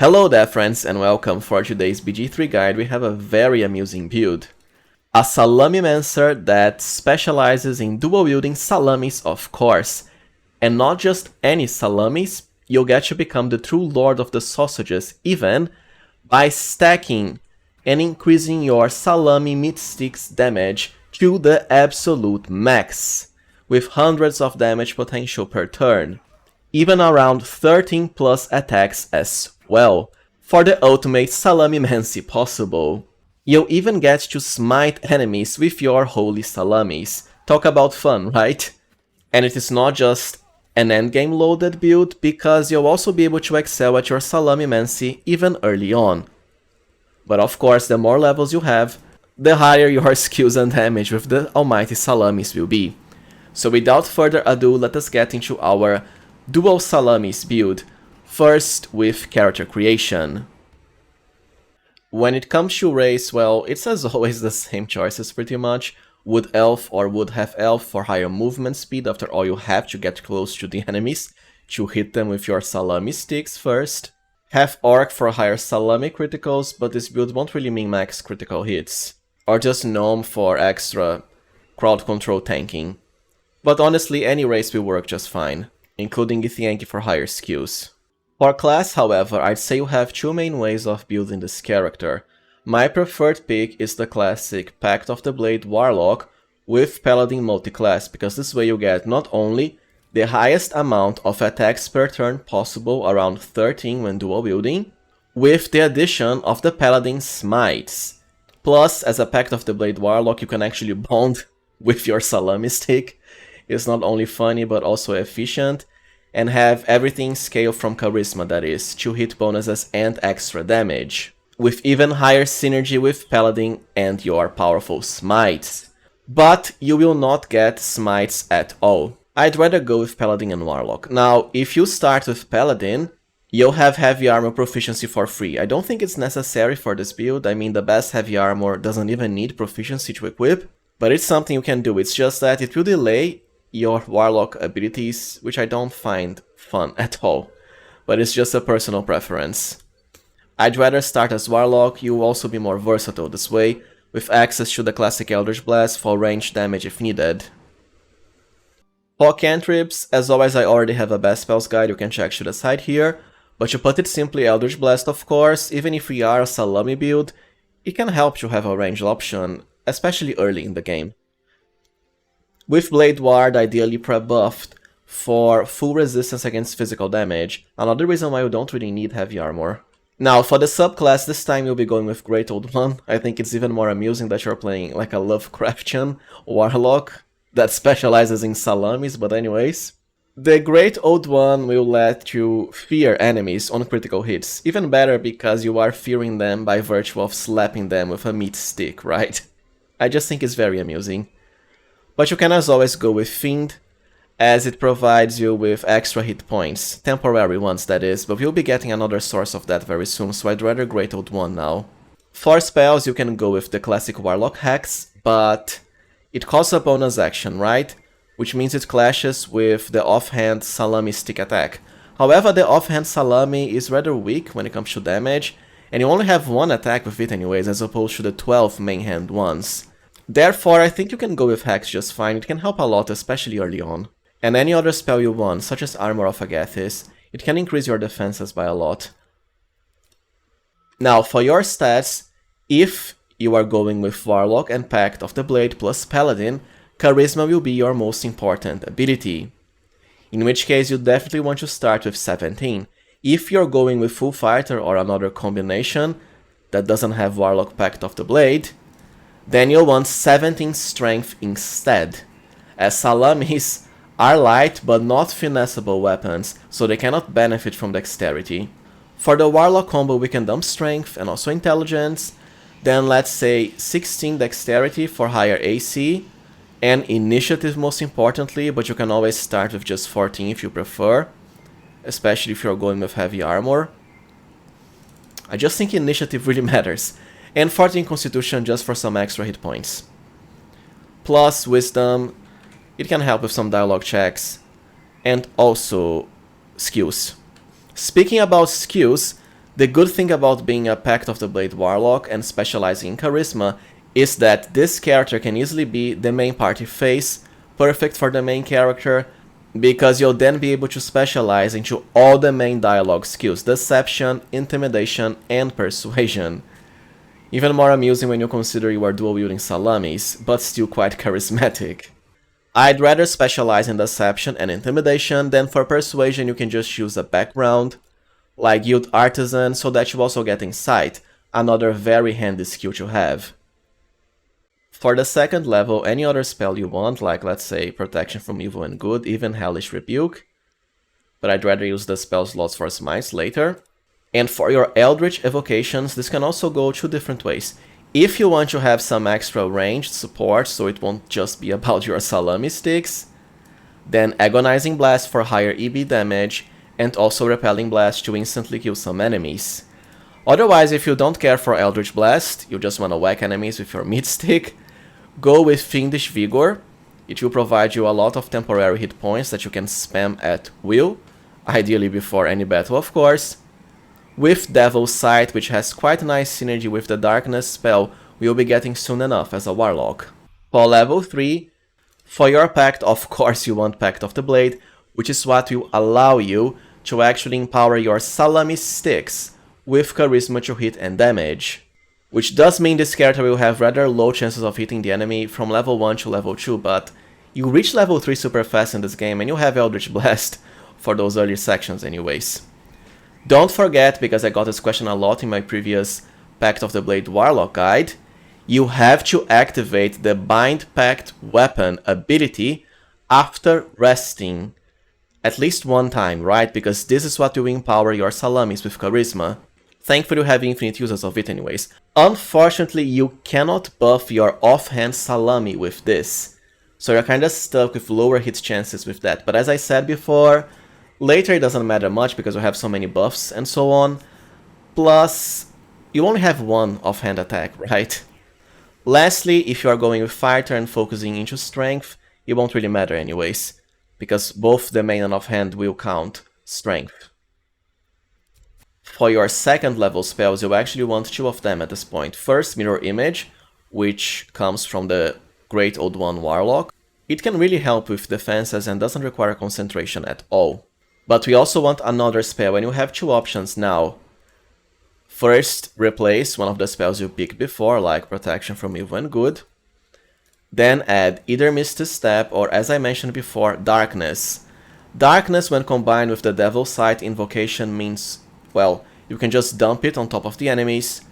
Hello there friends and welcome. For today's BG3 guide we have a very amusing build. A SALAMIMANCER that specializes in dual wielding salamis, of course. And not just any salamis, you'll get to become the true lord of the sausages even by stacking and increasing your salami meat sticks damage to the absolute max, with hundreds of damage potential per turn. Even around 13 plus attacks as well, for the ultimate salamimancy possible. You'll even get to smite enemies with your holy salamis. Talk about fun, right? And it is not just an endgame loaded build, because you'll also be able to excel at your salamimancy even early on. But of course, the more levels you have, the higher your skills and damage with the almighty salamis will be. So without further ado, let us get into our dual salamis build, first with character creation. When it comes to race, well, it's as always the same choices pretty much. Wood elf or wood half elf for higher movement speed. After all, you have to get close to the enemies to hit them with your salami sticks first. Half orc for higher salami criticals, but this build won't really mean max critical hits. Or just gnome for extra crowd control tanking. But honestly, any race will work just fine, including Githyanki for higher skills. For class, however, I'd say you have two main ways of building this character. My preferred pick is the classic Pact of the Blade Warlock with Paladin multiclass, because this way you get not only the highest amount of attacks per turn possible, around 13 when dual wielding, with the addition of the Paladin smites. Plus, as a Pact of the Blade Warlock, you can actually bond with your salami stick. It's not only funny but also efficient, and have everything scale from charisma, that is, 2 hit bonuses and extra damage, with even higher synergy with Paladin and your powerful smites. But you will not get smites at all. I'd rather go with Paladin and Warlock. Now, if you start with Paladin, you'll have heavy armor proficiency for free. I don't think it's necessary for this build. I mean, the best heavy armor doesn't even need proficiency to equip, but it's something you can do. It's just that it will delay your Warlock abilities, which I don't find fun at all, but it's just a personal preference. I'd rather start as Warlock. You will also be more versatile this way, with access to the classic Eldritch Blast for range damage if needed. For cantrips, as always, I already have a best spells guide you can check to the side here, but to put it simply, Eldritch Blast of course. Even if we are a Salami build, it can help to have a ranged option, especially early in the game. With Blade Ward ideally pre-buffed for full resistance against physical damage, another reason why you don't really need heavy armor. Now for the subclass, this time you'll be going with Great Old One. I think it's even more amusing that you're playing like a Lovecraftian Warlock that specializes in salamis, but anyways. The Great Old One will let you fear enemies on critical hits, even better because you are fearing them by virtue of slapping them with a meat stick, right? I just think it's very amusing. But you can as always go with Fiend, as it provides you with extra hit points, temporary ones that is, but we'll be getting another source of that very soon, so I'd rather Great Old One now. For spells you can go with the classic Warlock Hex, but it costs a bonus action, right? Which means it clashes with the offhand Salami stick attack. However, the offhand Salami is rather weak when it comes to damage, and you only have one attack with it anyways, as opposed to the 12 main hand ones. Therefore, I think you can go with Hex just fine. It can help a lot, especially early on. And any other spell you want, such as Armor of Agathis, it can increase your defenses by a lot. Now, for your stats, if you are going with Warlock and Pact of the Blade plus Paladin, Charisma will be your most important ability. In which case, you definitely want to start with 17. If you're going with Full Fighter or another combination that doesn't have Warlock Pact of the Blade, then you'll want 17 strength instead, as salamis are light but not finessable weapons, so they cannot benefit from dexterity. For the Warlock combo we can dump strength and also intelligence, then let's say 16 dexterity for higher AC, and initiative most importantly, but you can always start with just 14 if you prefer, especially if you're going with heavy armor. I just think initiative really matters. And 14 Constitution just for some extra hit points. Plus Wisdom, it can help with some dialogue checks, and also skills. Speaking about skills, The good thing about being a Pact of the Blade Warlock and specializing in Charisma is that this character can easily be the main party face, perfect for the main character, because you'll then be able to specialize into all the main dialogue skills: Deception, Intimidation, and Persuasion. Even more amusing when you consider you are dual-wielding Salamis, but still quite charismatic. I'd rather specialize in Deception and Intimidation. Than for Persuasion you can just use a background, like Guild Artisan, so that you also get Insight, another very handy skill to have. For the second level, any other spell you want, like let's say Protection from Evil and Good, even Hellish Rebuke, but I'd rather use the spell slots for Smites later. And for your Eldritch evocations, this can also go two different ways. If you want to have some extra ranged support, so it won't just be about your Salami sticks, then Agonizing Blast for higher EB damage, and also Repelling Blast to instantly kill some enemies. Otherwise, if you don't care for Eldritch Blast, you just want to whack enemies with your mid stick, go with Fiendish Vigor. It will provide you a lot of temporary hit points that you can spam at will, ideally before any battle of course. With Devil's Sight, which has quite a nice synergy with the Darkness spell we'll be getting soon enough as a Warlock. For level 3, for your Pact, of course you want Pact of the Blade, which is what will allow you to actually empower your Salami sticks with Charisma to hit and damage. Which does mean this character will have rather low chances of hitting the enemy from level 1 to level 2, but you reach level 3 super fast in this game and you have Eldritch Blast for those early sections anyways. Don't forget, because I got this question a lot in my previous Pact of the Blade Warlock guide, you have to activate the Bind Pact Weapon ability after resting at least one time, right? Because this is what will empower your Salamis with Charisma. Thankfully you have infinite uses of it anyways. Unfortunately, you cannot buff your offhand Salami with this, so you're kinda stuck with lower hit chances with that. But as I said before, later it doesn't matter much because you have so many buffs and so on. Plus, you only have one offhand attack, right? Lastly, if you are going with Fighter and focusing into Strength, it won't really matter anyways, because both the main and offhand will count Strength. For your second level spells, you actually want two of them at this point. First, Mirror Image, which comes from the Great Old One Warlock. It can really help with defenses and doesn't require concentration at all. But we also want another spell, and you have two options now. First, replace one of the spells you picked before, like Protection from Evil and Good. Then add either Misty Step or, as I mentioned before, Darkness. Darkness, when combined with the Devil's Sight invocation, means, well, you can just dump it on top of the enemies,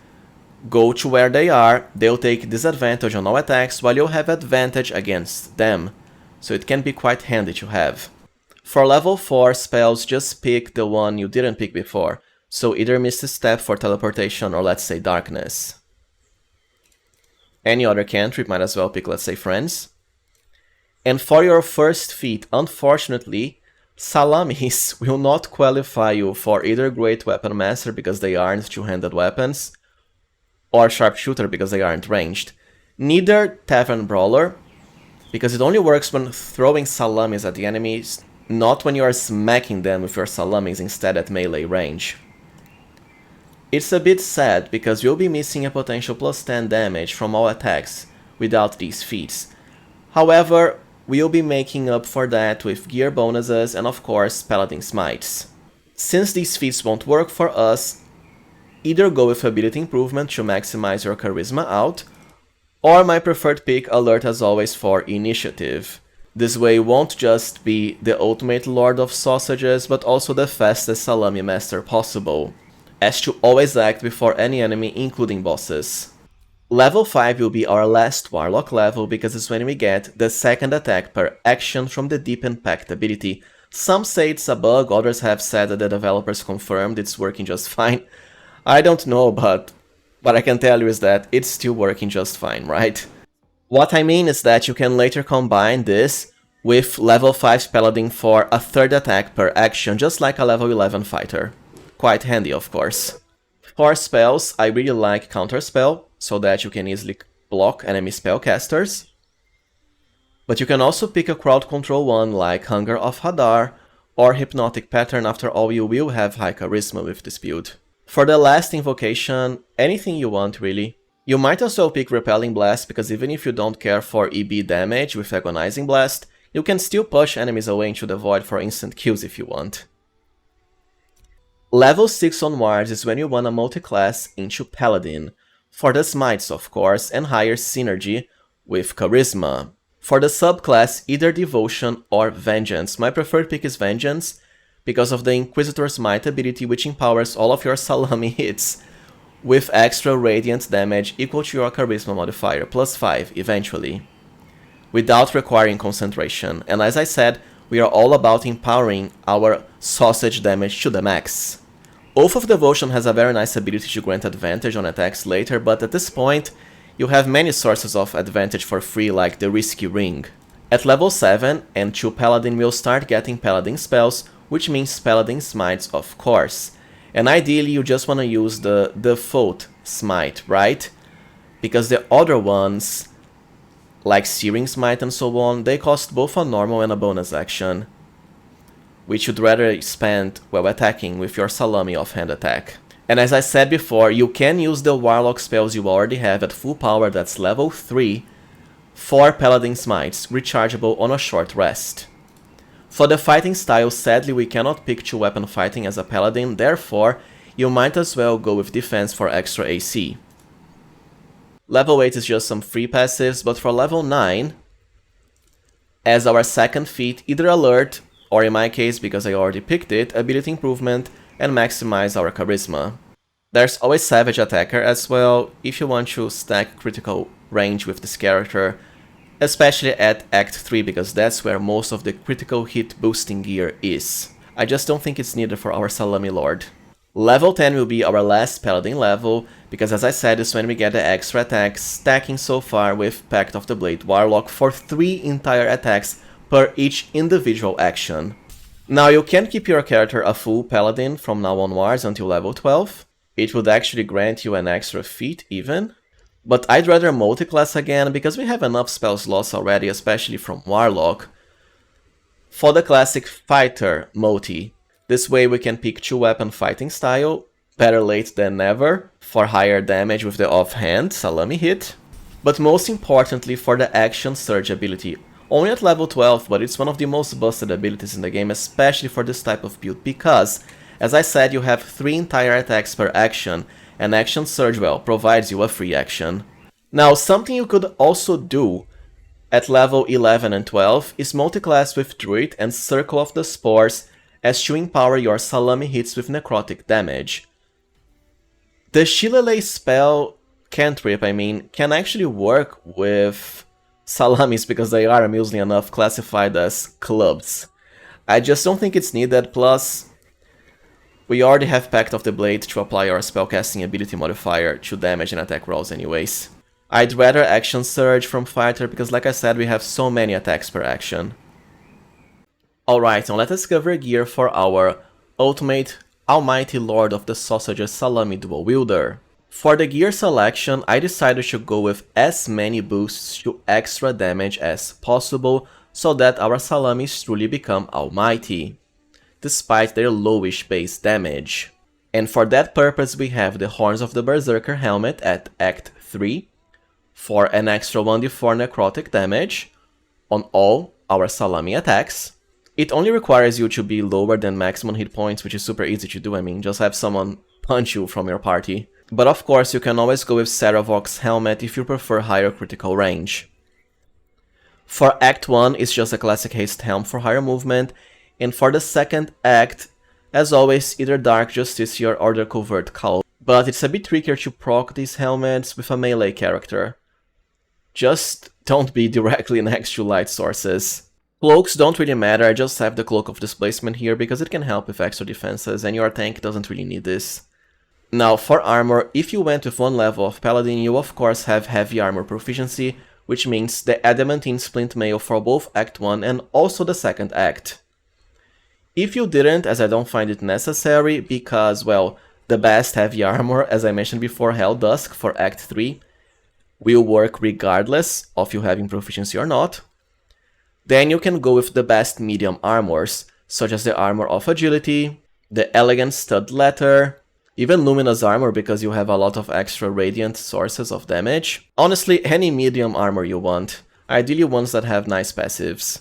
go to where they are, they'll take disadvantage on all attacks while you'll have advantage against them, so it can be quite handy to have. For level 4 spells, just pick the one you didn't pick before, so either Misty Step for teleportation or let's say Darkness. Any other cantrip, might as well pick, let's say, Friends. And for your first feat, unfortunately, Salamis will not qualify you for either Great Weapon Master because they aren't two-handed weapons, or Sharpshooter because they aren't ranged. Neither Tavern Brawler, because it only works when throwing Salamis at the enemies, not when you are smacking them with your Salamis instead at melee range. It's a bit sad because you'll be missing a potential plus 10 damage from all attacks without these feats. However, we'll be making up for that with gear bonuses and of course Paladin Smites. Since these feats won't work for us, either go with Ability Improvement to maximize your Charisma out, or my preferred pick, Alert as always, for Initiative. This way won't just be the ultimate Lord of Sausages, but also the fastest Salami Master possible, as to always act before any enemy, including bosses. Level 5 will be our last Warlock level because it's when we get the second attack per action from the Deepen Pact ability. Some say it's a bug, others have said that the developers confirmed it's working just fine. I don't know, but what I can tell you is that it's still working just fine, right? What I mean is that you can later combine this with level 5 Paladin for a third attack per action, just like a level 11 fighter. Quite handy, of course. For spells, I really like Counterspell, so that you can easily block enemy spellcasters. But you can also pick a crowd control one like Hunger of Hadar or Hypnotic Pattern. After all, you will have high charisma with this build. For the last invocation, anything you want really. You might as well pick Repelling Blast, because even if you don't care for EB damage with Agonizing Blast, you can still push enemies away into the void for instant kills if you want. Level 6 onwards is when you want to multi-class into Paladin, for the smites of course, and higher synergy with Charisma. For the subclass, either Devotion or Vengeance. My preferred pick is Vengeance, because of the Inquisitor's Might ability, which empowers all of your Salami hits with extra radiant damage equal to your Charisma modifier, +5 eventually, without requiring concentration. And as I said, we are all about empowering our sausage damage to the max. Oath of Devotion has a very nice ability to grant advantage on attacks later, but at this point, you have many sources of advantage for free, like the Risky Ring. At level 7, and 2 Paladin will start getting Paladin spells, which means Paladin smites of course. And ideally you just want to use the default smite, right? Because the other ones, like Searing Smite and so on, they cost both a normal and a bonus action, which you'd rather spend while attacking with your Salami offhand attack. And as I said before, you can use the Warlock spells you already have at full power, that's level 3, for Paladin smites, rechargeable on a short rest. For the fighting style, sadly we cannot pick 2-weapon fighting as a Paladin, therefore you might as well go with defense for extra AC. Level 8 is just some free passives, but for level 9, as our second feat, either Alert, or in my case, because I already picked it, Ability Improvement, and maximize our Charisma. There's always Savage Attacker as well, if you want to stack critical range with this character, especially at Act 3, because that's where most of the critical hit boosting gear is. I just don't think it's needed for our Salami Lord. Level 10 will be our last Paladin level, because as I said, is when we get the extra attacks, stacking so far with Pact of the Blade Warlock for 3 entire attacks per each individual action. Now you can keep your character a full Paladin from now onwards until level 12. It would actually grant you an extra feat even. But I'd rather multi-class again, because we have enough spell slots already, especially from Warlock, for the classic Fighter multi. This way we can pick 2-weapon fighting style, better late than never, for higher damage with the offhand Salami hit, but most importantly for the Action Surge ability. Only at level 12, but it's one of the most busted abilities in the game, especially for this type of build, because, as I said, you have 3 entire attacks per action, and Action Surge, well, provides you a free action. Now, something you could also do at level 11 and 12 is multiclass with Druid and Circle of the Spores as to empower your Salami hits with necrotic damage. The Shillelagh spell cantrip, can actually work with Salamis because they are, amusingly enough, classified as clubs. I just don't think it's needed, plus we already have Pact of the Blade to apply our spellcasting ability modifier to damage and attack rolls anyways. I'd rather Action Surge from Fighter because, like I said, we have so many attacks per action. Alright, now let us cover gear for our Ultimate Almighty Lord of the Sausages Salami Dual Wielder. For the gear selection, I decided to go with as many boosts to extra damage as possible so that our Salamis truly become almighty, despite their lowish base damage. And for that purpose we have the Horns of the Berserker helmet at Act 3 for an extra 1d4 necrotic damage on all our Salami attacks. It only requires you to be lower than maximum hit points, which is super easy to do, just have someone punch you from your party. But of course you can always go with Saravok's helmet if you prefer higher critical range. For Act 1 it's just a classic haste helm for higher movement, and for the second act, as always, either Dark Justiciar or the Covert Cowl. But it's a bit trickier to proc these helmets with a melee character. Just don't be directly next to light sources. Cloaks don't really matter, I just have the Cloak of Displacement here because it can help with extra defenses and your tank doesn't really need this. Now for armor, if you went with 1 level of Paladin, you of course have heavy armor proficiency, which means the Adamantine Splint Mail for both Act 1 and also the second act. If you didn't, as I don't find it necessary, because, well, the best heavy armor, as I mentioned before, Hell Dusk for Act 3, will work regardless of you having proficiency or not, then you can go with the best medium armors, such as the Armor of Agility, the Elegant Stud Letter, Even Luminous Armor because you have a lot of extra radiant sources of damage. Honestly, any medium armor you want. Ideally ones that have nice passives.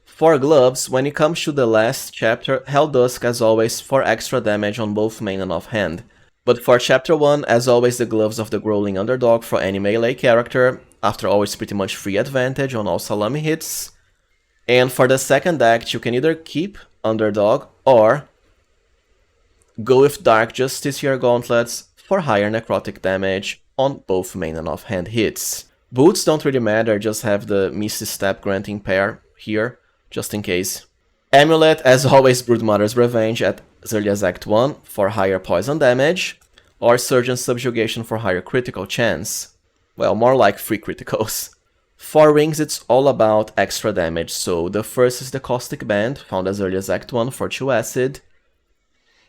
For gloves, when it comes to the last chapter, Helldusk as always for extra damage on both main and offhand. But for chapter 1, as always the gloves of the Growling Underdog for any melee character, after all it's pretty much free advantage on all Salami hits. And for the second act, you can either keep Underdog or go with Dark Justiciar Gauntlets for higher necrotic damage on both main and offhand hits. Boots don't really matter, just have the Misty Step granting pair here, just in case. Amulet, as always, Broodmother's Revenge at as early as Act 1 for higher poison damage, or Surgeon's Subjugation for higher critical chance. Well, more like free criticals. For rings, it's all about extra damage, so the first is the Caustic Band, found as early as Act 1 for 2 acid.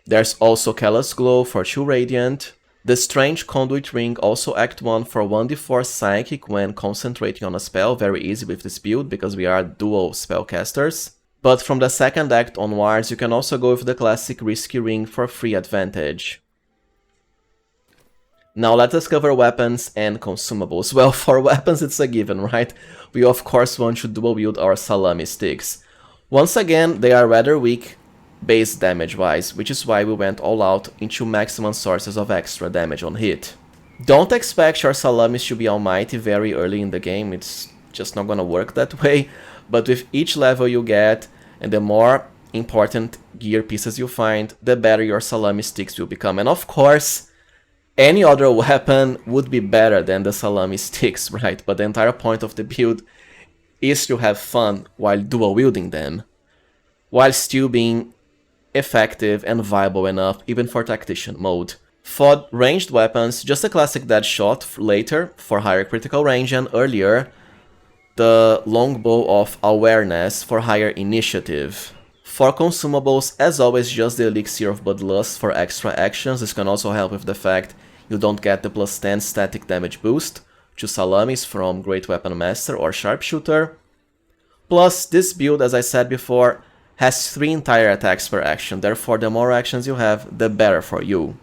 There's also Callous Glow for 2 radiant. The Strange Conduit Ring, also Act 1 for 1d4 psychic when concentrating on a spell, very easy with this build because we are dual spellcasters. But from the second act onwards, you can also go with the classic Risky Ring for free advantage. Now let us cover weapons and consumables. Well, for weapons it's a given, right? We of course want to dual wield our Salami sticks. Once again, they are rather weak base damage wise, which is why we went all out into maximum sources of extra damage on hit. Don't expect your Salamis to be almighty very early in the game, it's just not gonna work that way, but with each level you get, and the more important gear pieces you find, the better your Salami sticks will become. And of course, any other weapon would be better than the Salami sticks, right? But the entire point of the build is to have fun while dual wielding them, while still being effective and viable enough even for Tactician mode. For ranged weapons, just a classic Deadshot later for higher critical range, and earlier the Longbow of Awareness for higher initiative. For consumables, as always, just the Elixir of Bloodlust for extra actions. This can also help with the fact you don't get the plus 10 static damage boost to Salamis from Great Weapon Master or Sharpshooter. Plus, this build, as I said before, has 3 entire attacks per action, therefore the more actions you have, the better for you.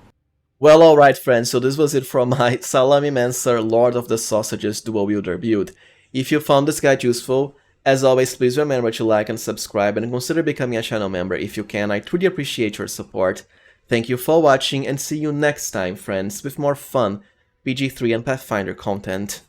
Well, alright friends, so this was it from my Salamimancer Lord of the Sausages dual wielder build. If you found this guide useful, as always, please remember to like and subscribe and consider becoming a channel member if you can. I truly appreciate your support. Thank you for watching and see you next time, friends, with more fun BG3 and Pathfinder content.